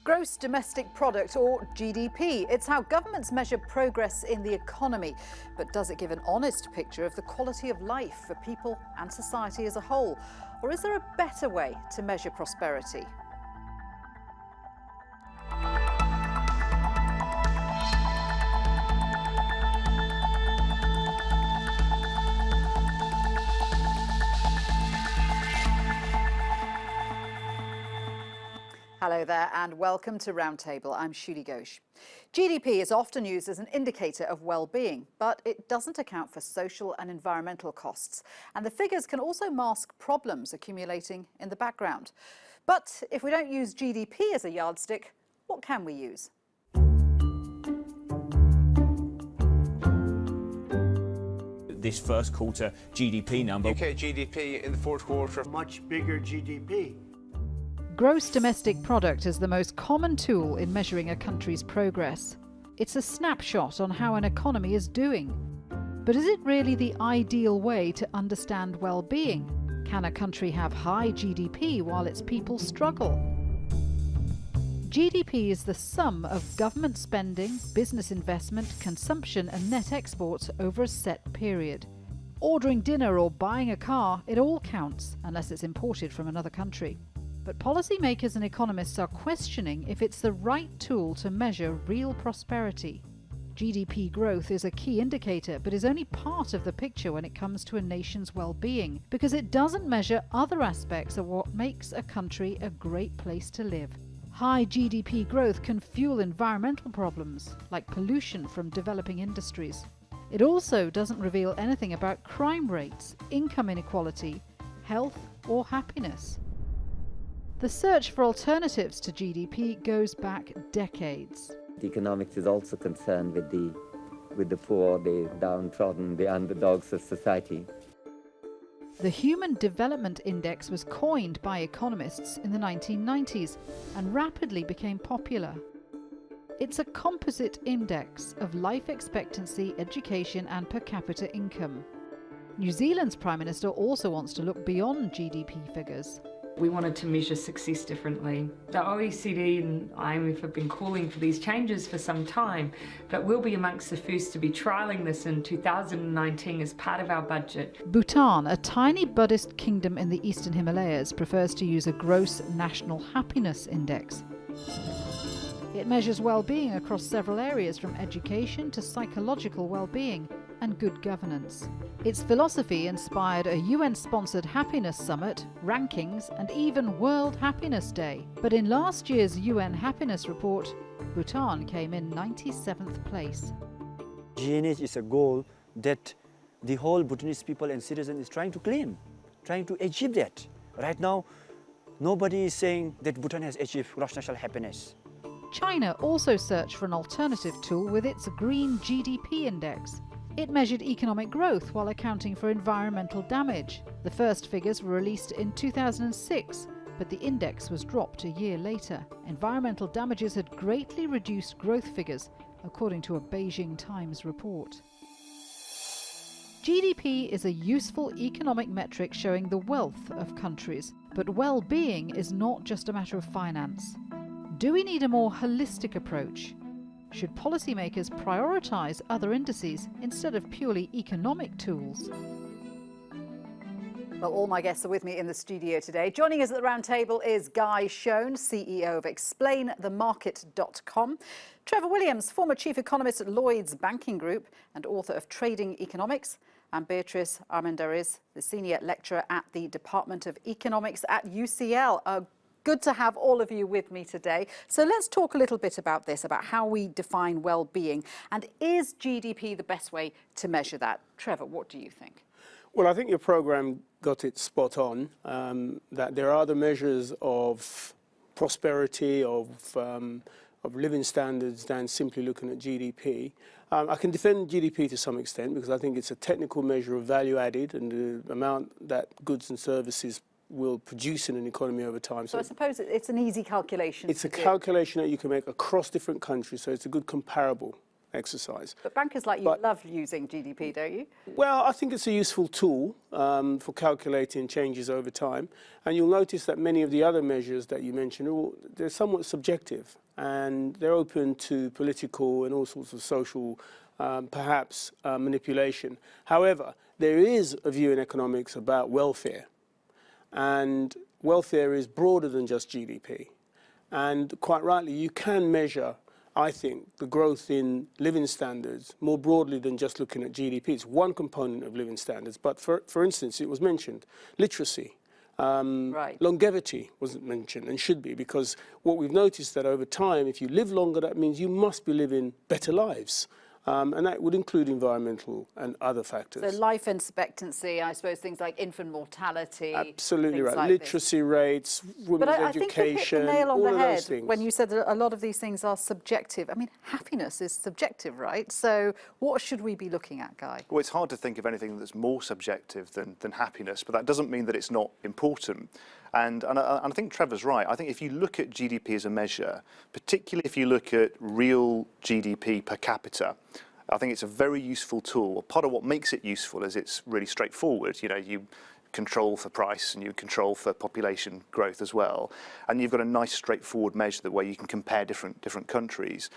Gross domestic product, or GDP. It's how governments measure progress in the economy. But does it give an honest picture of the quality of life for people and society as a whole? Or is there a better way to measure prosperity? Hello there and welcome to Roundtable. I'm Shuli Ghosh. GDP is often used as an indicator of well-being, but it doesn't account for social and environmental costs. And the figures can also mask problems accumulating in the background. But if we don't use GDP as a yardstick, what can we use? This first quarter GDP number. UK GDP in the fourth quarter. Much bigger GDP. Gross domestic product is the most common tool in measuring a country's progress. It's a snapshot on how an economy is doing. But is it really the ideal way to understand well-being? Can a country have high GDP while its people struggle? GDP is the sum of government spending, business investment, consumption and net exports over a set period. Ordering dinner or buying a car, it all counts, unless it's imported from another country. But policymakers and economists are questioning if it's the right tool to measure real prosperity. GDP growth is a key indicator, but is only part of the picture when it comes to a nation's well-being, because it doesn't measure other aspects of what makes a country a great place to live. High GDP growth can fuel environmental problems, like pollution from developing industries. It also doesn't reveal anything about crime rates, income inequality, health, or happiness. The search for alternatives to GDP goes back decades. The economics is also concerned with the poor, the downtrodden, the underdogs of society. The Human Development Index was coined by economists in the 1990s and rapidly became popular. It's a composite index of life expectancy, education and per capita income. New Zealand's Prime Minister also wants to look beyond GDP figures. We wanted to measure success differently. The OECD and IMF have been calling for these changes for some time, but we'll be amongst the first to be trialling this in 2019 as part of our budget. Bhutan, a tiny Buddhist kingdom in the Eastern Himalayas, prefers to use a gross national happiness index. It measures well-being across several areas, from education to psychological well-being and good governance. Its philosophy inspired a UN-sponsored happiness summit, rankings, and even World Happiness Day. But in last year's UN Happiness Report, Bhutan came in 97th place. GNH is a goal that the whole Bhutanese people and citizens is trying to claim, trying to achieve that. Right now, nobody is saying that Bhutan has achieved gross national happiness. China also searched for an alternative tool with its Green GDP Index. It measured economic growth while accounting for environmental damage. The first figures were released in 2006, but the index was dropped a year later. Environmental damages had greatly reduced growth figures, according to a Beijing Times report. GDP is a useful economic metric showing the wealth of countries, but well-being is not just a matter of finance. Do we need a more holistic approach? Should policymakers prioritise other indices instead of purely economic tools? Well, all my guests are with me in the studio today. Joining us at the round table is Shone, CEO of ExplainTheMarket.com, Trevor Williams, former chief economist at Lloyds Banking Group and author of Trading Economics, and Beatriz Armendariz, the senior lecturer at the Department of Economics at UCL. Good to have all of you with me today. So let's talk a little bit about this, about how we define well-being. And is GDP the best way to measure that? Trevor, what do you think? Well, I think your programme got it spot on, that there are other measures of prosperity, of living standards than simply looking at GDP. I can defend GDP to some extent because I think it's a technical measure of value added and the amount that goods and services will produce in an economy over time. So I suppose it's an easy calculation. It's a calculation that you can make across different countries, so it's a good comparable exercise. But bankers like you love using GDP, don't you? Well, I think it's a useful tool for calculating changes over time. And you'll notice that many of the other measures that you mentioned, they're somewhat subjective, and they're open to political and all sorts of social, perhaps, manipulation. However, there is a view in economics about welfare. And welfare is broader than just GDP. And quite rightly, you can measure, I think, the growth in living standards more broadly than just looking at GDP. It's one component of living standards. But for instance, it was mentioned, literacy. Longevity wasn't mentioned and should be, because what we've noticed that over time, if you live longer, that means you must be living better lives. And that would include environmental and other factors. So life expectancy, I suppose, things like infant mortality. Absolutely right. Like literacy rates, women's education, education, I think you hit the nail on all the of head those things. when you said that a lot of these things are subjective. I mean, happiness is subjective, right? So what should we be looking at, Guy? Well, it's hard to think of anything that's more subjective than happiness, but that doesn't mean that it's not important. And I think Trevor's right. I think if you look at GDP as a measure, particularly if you look at real GDP per capita, I think it's a very useful tool. Part of what makes it useful is it's really straightforward. You know, you control for price and you control for population growth as well. And you've got a nice straightforward measure where you can compare different countries.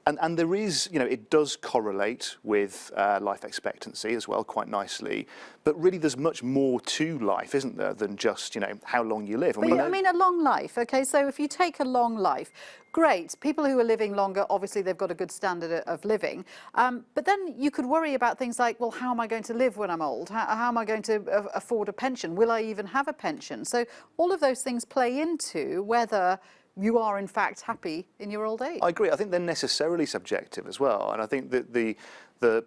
And there is, you know, it does correlate with life expectancy as well, quite nicely. But really, there's much more to life, isn't there, than just, you know, how long you live. But I mean, a long life. Okay, so if you take a long life, great. People who are living longer, obviously, they've got a good standard of living. But then you could worry about things like, well, how am I going to live when I'm old? How am I going to afford a pension? Will I even have a pension? So all of those things play into whether you are in fact happy in your old age. I agree. I think they're necessarily subjective as well. And I think that the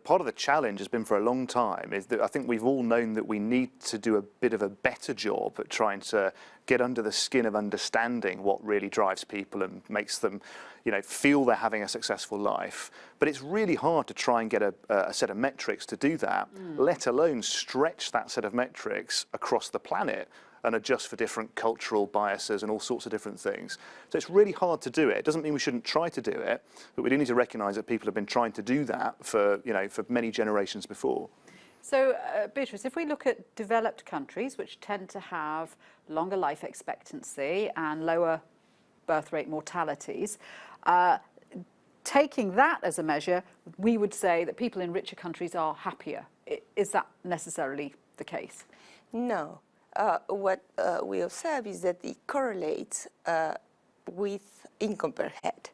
part of the challenge has been for a long time is that I think we've all known that we need to do a bit of a better job at trying to get under the skin of understanding what really drives people and makes them, you know, feel they're having a successful life. But it's really hard to try and get a set of metrics to do that, let alone stretch that set of metrics across the planet and adjust for different cultural biases and all sorts of different things. So it's really hard to do it. It doesn't mean we shouldn't try to do it, but we do need to recognise that people have been trying to do that for, you know, for many generations before. So, Beatriz, if we look at developed countries, which tend to have longer life expectancy and lower birth rate mortalities, taking that as a measure, we would say that people in richer countries are happier. Is that necessarily the case? No. What we observe is that it correlates with income per head,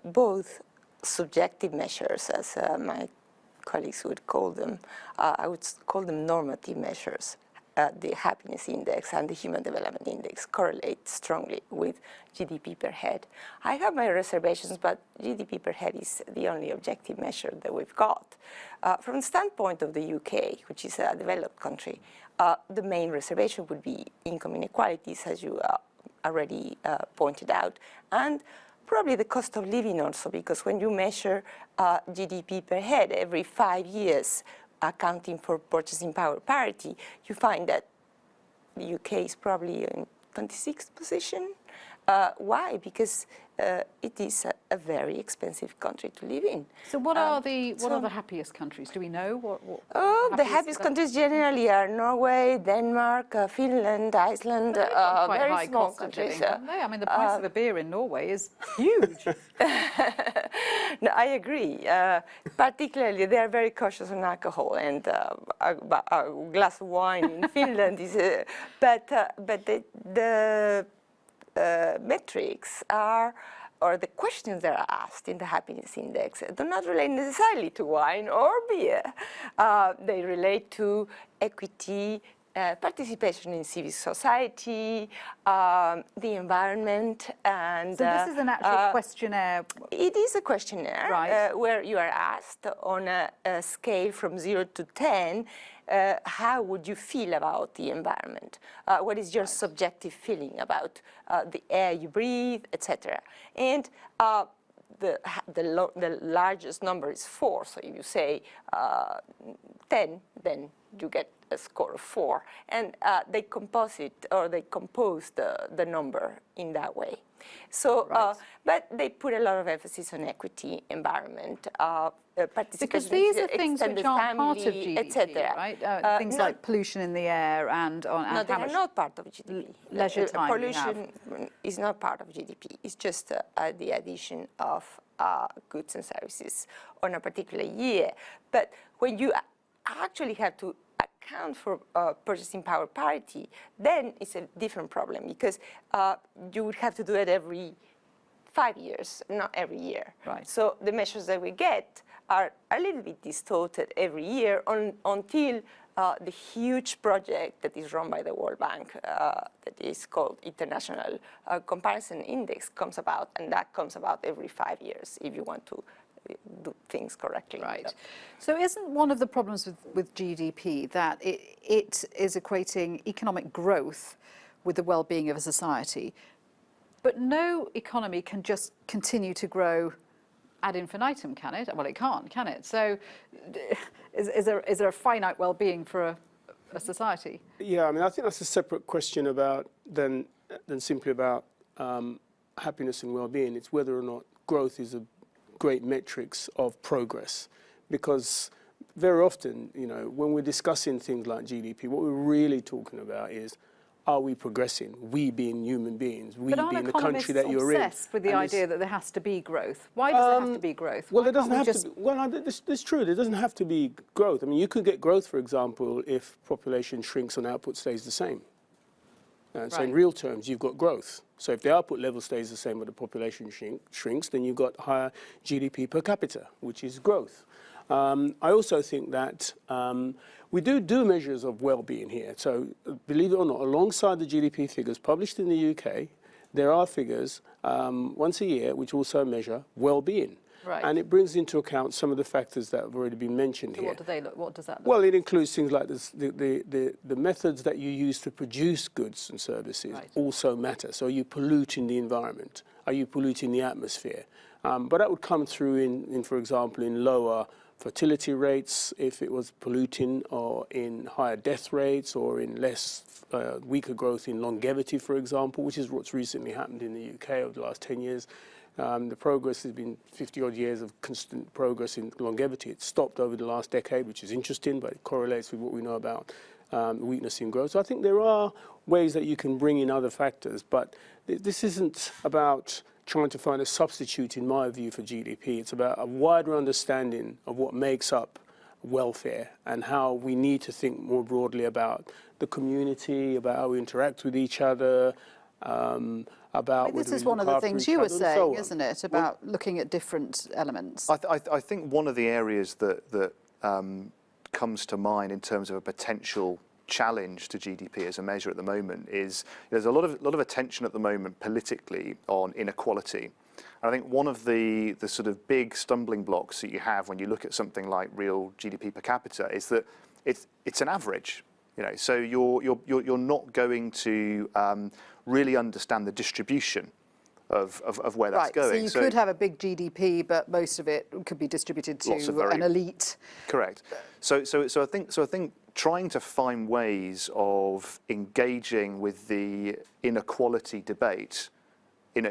both subjective measures, as my colleagues would call them. I would call them normative measures. The happiness index and the human development index correlate strongly with GDP per head. I have my reservations, but GDP per head is the only objective measure that we've got. From the standpoint of the UK, which is a developed country, the main reservation would be income inequalities, as you already pointed out, and probably the cost of living also, because when you measure GDP per head every 5 years, accounting for purchasing power parity, you find that the UK is probably in 26th position. Why? Because it is a very expensive country to live in. So what are the happiest countries? Do we know what the happiest countries generally are Norway, Denmark, Finland, Iceland, quite very high small cost of countries. living, haven't they? I mean, the price of a beer in Norway is huge. No, I agree. Particularly, they are very cautious on alcohol, and a glass of wine in Finland is. But the metrics are, or the questions that are asked in the happiness index do not relate necessarily to wine or beer. They relate to equity, participation in civil society, the environment, and... So this is an actual questionnaire? It is a questionnaire, right. Where you are asked on a scale from 0 to 10, how would you feel about the environment? What is your subjective feeling about the air you breathe, etc.? And the largest number is 4. So if you say 10, then you get a score of 4. And they compose the number in that way. So, but they put a lot of emphasis on equity, environment, participation, because these are things which aren't part of family, GDP, etc. right? Things like pollution in the air and on No, they are not part of GDP. leisure time pollution is not part of GDP. It's just the addition of goods and services on a particular year. But when you actually have to account for purchasing power parity, then it's a different problem, because you would have to do it every 5 years, not every year. Right. So the measures that we get are a little bit distorted every year until the huge project that is run by the World Bank, that is called International Comparison Index, comes about, and that comes about every 5 years if you want to do things correctly. Right. So isn't one of the problems with GDP that it is equating economic growth with the well-being of a society? But no economy can just continue to grow ad infinitum, can it? Well, it can't, can it? So is there a finite well-being for a society? Yeah, I mean, I think that's a separate question than simply about happiness and well-being. It's whether or not growth is a great metrics of progress, because very often, when we're discussing things like GDP, what we're really talking about is, are we progressing? We being human beings, we being the country that you're in. But aren't economists obsessed with the idea that there has to be growth? Why does there have to be growth? Well, there doesn't have to be. Well, that's true. There doesn't have to be growth. I mean, you could get growth, for example, if population shrinks and output stays the same. So in real terms, you've got growth. So if the output level stays the same but the population shrinks, then you've got higher GDP per capita, which is growth. I also think that we do measures of well-being here. So believe it or not, alongside the GDP figures published in the UK, there are figures once a year which also measure well-being. Right. And it brings into account some of the factors that have already been mentioned here. What do they look? What does that look? Well, it includes things like this, the methods that you use to produce goods and services also matter. So are you polluting the environment? Are you polluting the atmosphere? But that would come through in, for example, in lower fertility rates if it was polluting, or in higher death rates, or in weaker growth in longevity, for example, which is what's recently happened in the UK over the last 10 years. The progress has been 50-odd years of constant progress in longevity. It stopped over the last decade, which is interesting, but it correlates with what we know about weakness in growth. So I think there are ways that you can bring in other factors, but this isn't about trying to find a substitute, in my view, for GDP. It's about a wider understanding of what makes up welfare and how we need to think more broadly about the community, about how we interact with each other, about this is one of the things you were saying, isn't it, about looking at different elements? I think one of the areas that comes to mind in terms of a potential challenge to GDP as a measure at the moment is there's a lot of attention at the moment politically on inequality. And I think one of the sort of big stumbling blocks that you have when you look at something like real GDP per capita is that it's an average. So you're not going to really understand the distribution of where that's going. So you could have a big GDP, but most of it could be distributed to an elite. Correct. So I think trying to find ways of engaging with the inequality debate in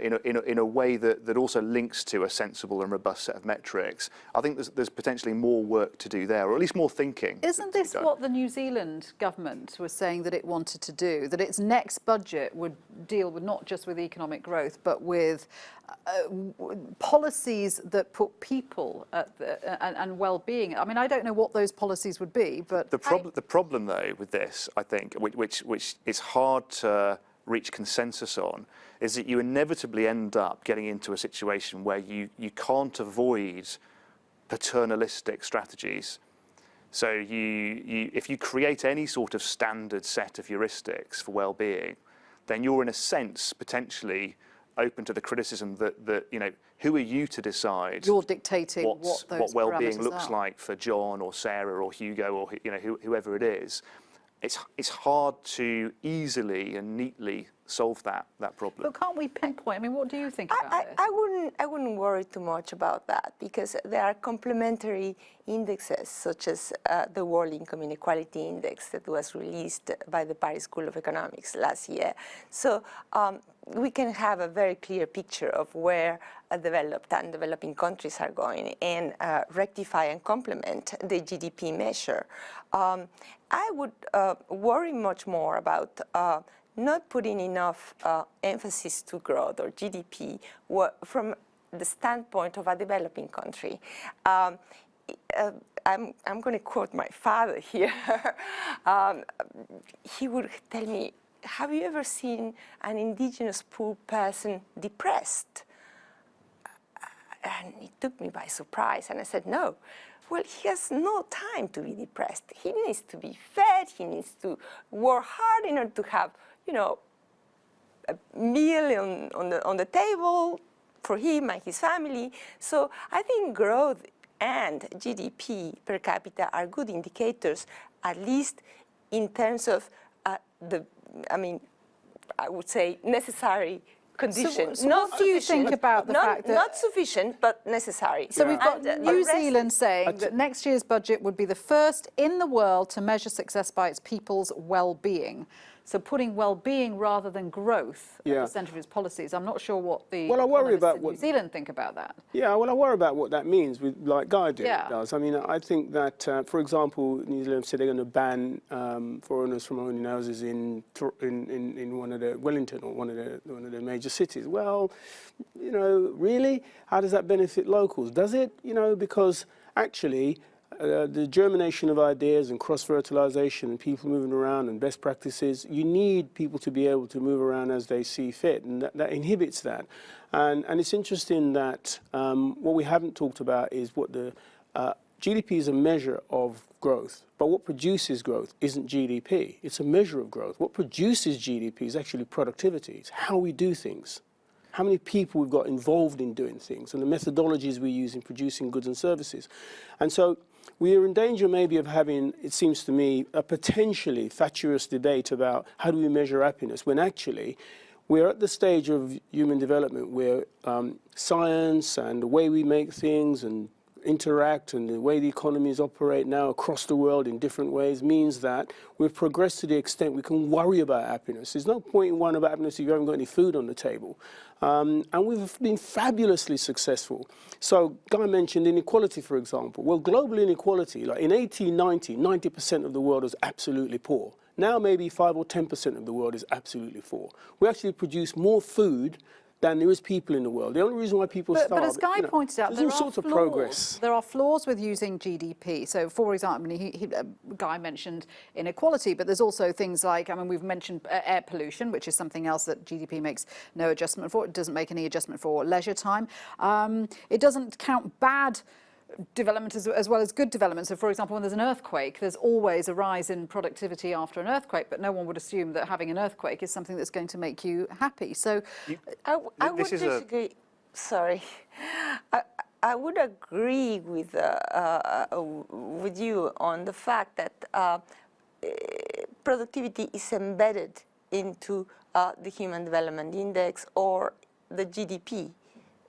a way that also links to a sensible and robust set of metrics, I think there's potentially more work to do there, or at least more thinking. Isn't this what the New Zealand government was saying that it wanted to do? That its next budget would deal with not just with economic growth, but with policies that put people at and well-being. I mean, I don't know what those policies would be, but the problem though with this, I think, which is hard to reach consensus on, is that you inevitably end up getting into a situation where you can't avoid paternalistic strategies. So if you create any sort of standard set of heuristics for well-being, then you're in a sense potentially open to the criticism that who are you to decide you're dictating what well-being looks like for John or Sarah or Hugo or whoever it is. it's hard to easily and neatly solve that problem. But can't we pinpoint? I mean, what do you think about this? I wouldn't worry too much about that, because there are complementary indexes, such as the World Income Inequality Index that was released by the Paris School of Economics last year. So we can have a very clear picture of where developed and developing countries are going, and rectify and complement the GDP measure. I would worry much more about not putting enough emphasis to growth or GDP from the standpoint of a developing country. I'm going to quote my father here. He would tell me, have you ever seen an indigenous poor person depressed? And it took me by surprise, and I said, no. Well, he has no time to be depressed. He needs to be fed, he needs to work hard in order to have, you know, a meal on the table for him and his family. So I think growth and GDP per capita are good indicators, at least in terms of I would say necessary conditions. So what do you think about the fact that... Not sufficient, but necessary. So we've got New Zealand saying that next year's budget would be the first in the world to measure success by its people's well-being. So putting well-being rather than growth at the centre of its policies. I'm not sure what the economists in New Zealand think about that. Yeah, well, I worry about what that means, like Guy does. I mean, I think that, for example, New Zealand said they're going to ban foreigners from owning houses in one of the Wellington or one of the major cities. Well, you know, really, how does that benefit locals? Does it? You know, because actually, the germination of ideas and cross-fertilization and people moving around and best practices, you need people to be able to move around as they see fit, and that inhibits that. And it's interesting that what we haven't talked about is what the GDP is a measure of growth, but what produces growth isn't GDP. It's a measure of growth. What produces GDP is actually productivity. It's how we do things, how many people we've got involved in doing things, and the methodologies we use in producing goods and services. And so we are in danger maybe of having, it seems to me, a potentially fatuous debate about how do we measure happiness, when actually we're at the stage of human development where science and the way we make things and interact and the way the economies operate now across the world in different ways means that we've progressed to the extent we can worry about happiness. There's no point in worrying about happiness if you haven't got any food on the table. And we've been fabulously successful. So Guy mentioned inequality, for example. Well, global inequality, like in 1890, 90% of the world was absolutely poor. Now maybe 5 or 10% of the world is absolutely poor. We actually produce more food than there is people in the world. The only reason why people starve... But as Guy pointed out, there are all sorts of progress. There are flaws with using GDP. So, for example, Guy mentioned inequality, but there's also things like, I mean, we've mentioned air pollution, which is something else that GDP makes no adjustment for. It doesn't make any adjustment for leisure time. It doesn't count bad development as well as good development. So, for example, when there's an earthquake, there's always a rise in productivity after an earthquake, but no one would assume that having an earthquake is something that's going to make you happy. So I would disagree. Sorry. I would agree with you on the fact that productivity is embedded into the Human Development Index or the GDP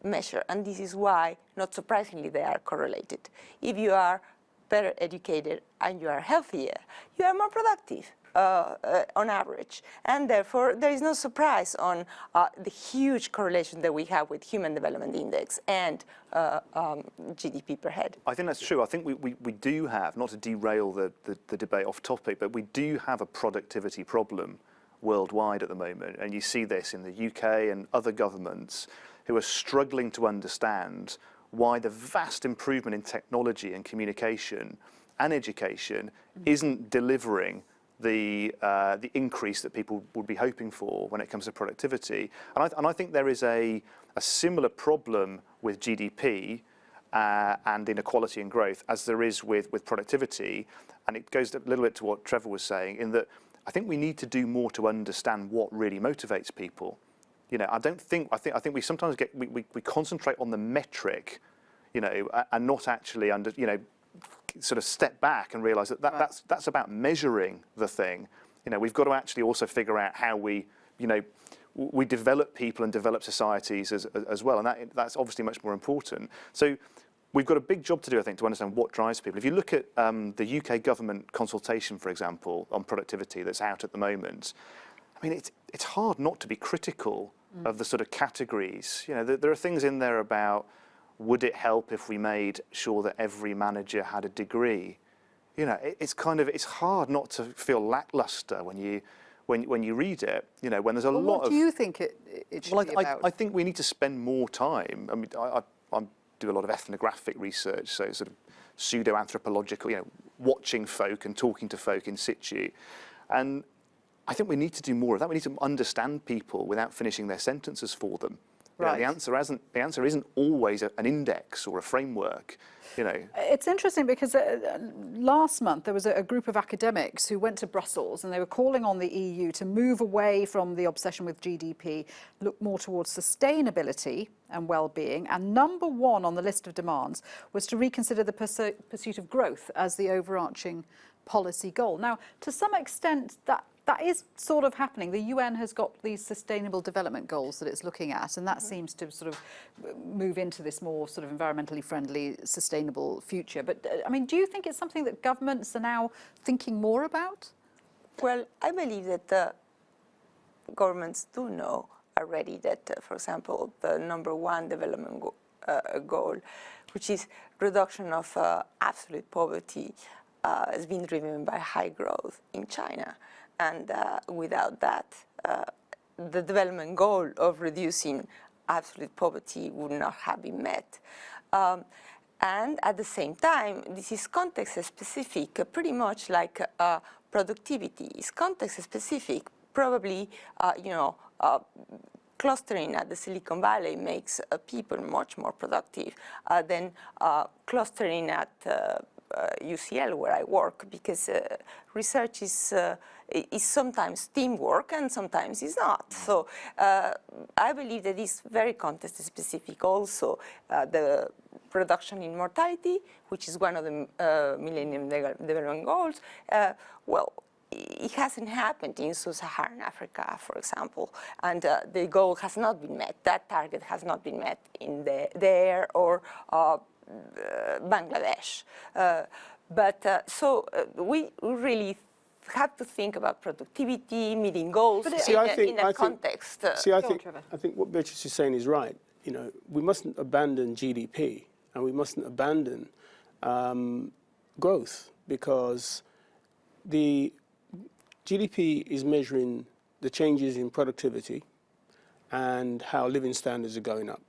measure, and this is why, not surprisingly, they are correlated. If you are better educated and you are healthier, you are more productive on average, and therefore there is no surprise on the huge correlation that we have with Human Development Index and GDP per head. I think that's true. I think we do have, not to derail the debate off topic, but we do have a productivity problem worldwide at the moment, and you see this in the UK and other governments who are struggling to understand why the vast improvement in technology and communication and education isn't delivering the increase that people would be hoping for when it comes to productivity. And I think there is a similar problem with GDP and inequality and growth as there is with productivity. And it goes a little bit to what Trevor was saying, in that I think we need to do more to understand what really motivates people. You know, I think we sometimes we concentrate on the metric, you know, and not actually sort of step back and realise that, that's about measuring the thing. You know, we've got to actually also figure out how we, you know, we develop people and develop societies as well, and that's obviously much more important. So we've got a big job to do, I think, to understand what drives people. If you look at the UK government consultation, for example, on productivity that's out at the moment, I mean, it's hard not to be critical of the sort of categories. You know, there are things in there about, would it help if we made sure that every manager had a degree? You know, it's hard not to feel lackluster when you read it. You know, when there's a lot of. What do you think it should be about? I think we need to spend more time. I mean, I do a lot of ethnographic research, so sort of pseudo-anthropological, you know, watching folk and talking to folk in situ, and I think we need to do more of that. We need to understand people without finishing their sentences for them. You know, the answer isn't always an index or a framework. You know, it's interesting because last month there was a group of academics who went to Brussels and they were calling on the EU to move away from the obsession with GDP, look more towards sustainability and well-being. And number one on the list of demands was to reconsider the pursuit of growth as the overarching policy goal. Now, to some extent, that is sort of happening. The UN has got these sustainable development goals that it's looking at, and that seems to sort of move into this more sort of environmentally friendly, sustainable future. But, I mean, do you think it's something that governments are now thinking more about? Well, I believe that the governments do know already that, for example, the number one development goal, which is reduction of absolute poverty, has been driven by high growth in China. And without that, the development goal of reducing absolute poverty would not have been met. And at the same time, this is context-specific, pretty much like productivity. It's context-specific. Probably, clustering at the Silicon Valley makes people much more productive than clustering at UCL, where I work, because research is sometimes teamwork and sometimes it's not. So I believe that it's very context-specific. Also, the reduction in mortality, which is one of the Millennium Development Goals, well, it hasn't happened in sub-Saharan Africa, for example, and the goal has not been met. That target has not been met in there or Bangladesh. So we really have to think about productivity, meeting goals in a context. I think what Beatriz is saying is right. You know, we mustn't abandon GDP and we mustn't abandon growth, because the GDP is measuring the changes in productivity and how living standards are going up.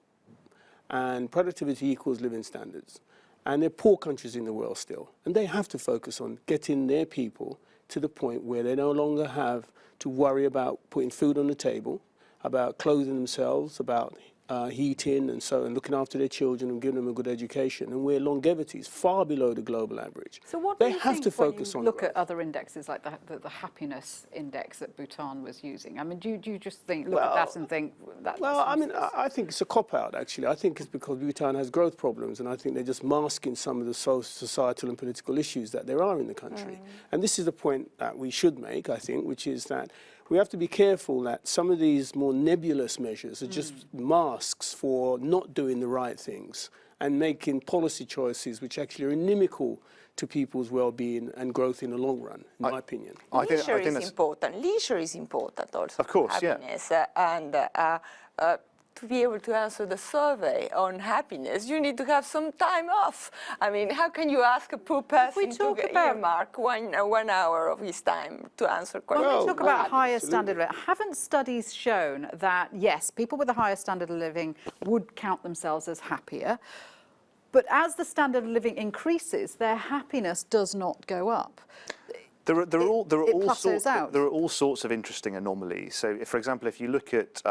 And productivity equals living standards. And there are poor countries in the world still. And they have to focus on getting their people to the point where they no longer have to worry about putting food on the table, about clothing themselves, about heating and looking after their children and giving them a good education, and where longevity is far below the global average. So what do you think when you look at other indexes like the happiness index that Bhutan was using? I mean, do you just look at that and think that? Well, I mean, I think it's a cop-out, actually. I think it's because Bhutan has growth problems, and I think they're just masking some of the societal and political issues that there are in the country. And this is the point that we should make, I think, which is that we have to be careful that some of these more nebulous measures are just masks for not doing the right things and making policy choices which actually are inimical to people's well-being and growth in the long run, in my opinion. Leisure is important. Leisure is important also. Of course, happiness, and to be able to answer the survey on happiness, you need to have some time off. I mean, how can you ask a poor person to earmark 1 hour of his time to answer questions? When we talk about higher standard of living, haven't studies shown that, yes, people with a higher standard of living would count themselves as happier, but as the standard of living increases, their happiness does not go up? There are all sorts of interesting anomalies. So, for example, if you look at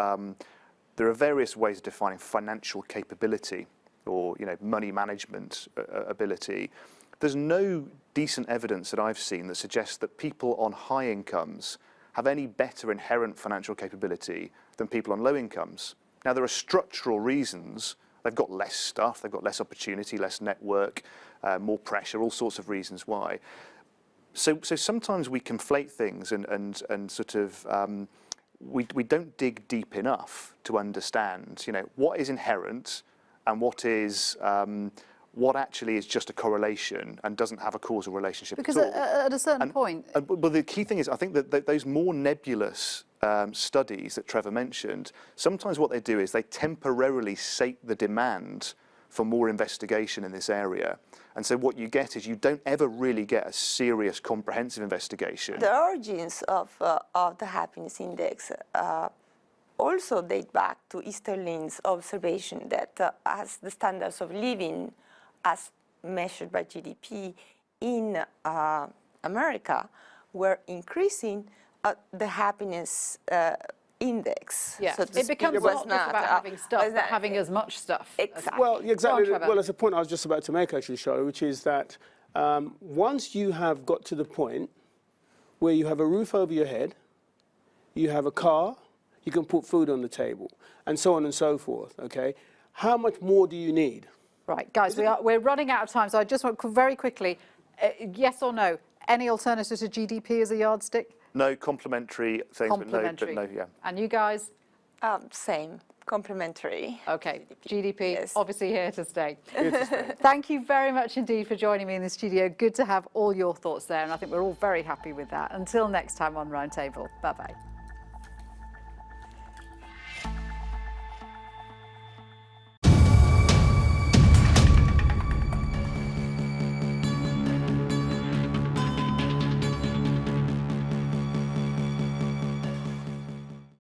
there are various ways of defining financial capability or, money management ability. There's no decent evidence that I've seen that suggests that people on high incomes have any better inherent financial capability than people on low incomes. Now, there are structural reasons They've got less stuff, they've got less opportunity, less network, more pressure, all sorts of reasons why. So sometimes we conflate things and sort of we don't dig deep enough to understand, you know, what is inherent and what is what actually is just a correlation and doesn't have a causal relationship Because at all. at a certain point... But the key thing is, I think that those more nebulous studies that Trevor mentioned, sometimes what they do is they temporarily sate the demand for more investigation in this area. And so what you get is you don't ever really get a serious, comprehensive investigation. The origins of the happiness index also date back to Easterlin's observation that as the standards of living as measured by GDP in America were increasing, the happiness index. Yeah, so it becomes not just about having stuff, but having as much stuff. Exactly. Well, exactly. Go on, Trevor. Well, it's a point I was just about to make, actually, Shone, which is that once you have got to the point where you have a roof over your head, you have a car, you can put food on the table, and so on and so forth, okay? How much more do you need? Right, guys, we're running out of time, so I just want very quickly, yes or no, any alternative to GDP as a yardstick? No complementary things, Complementary. but no, yeah. And you guys? Same, complementary. Okay, GDP, Yes. obviously here to stay. Thank you very much indeed for joining me in the studio. Good to have all your thoughts there, and I think we're all very happy with that. Until next time on Roundtable, bye-bye.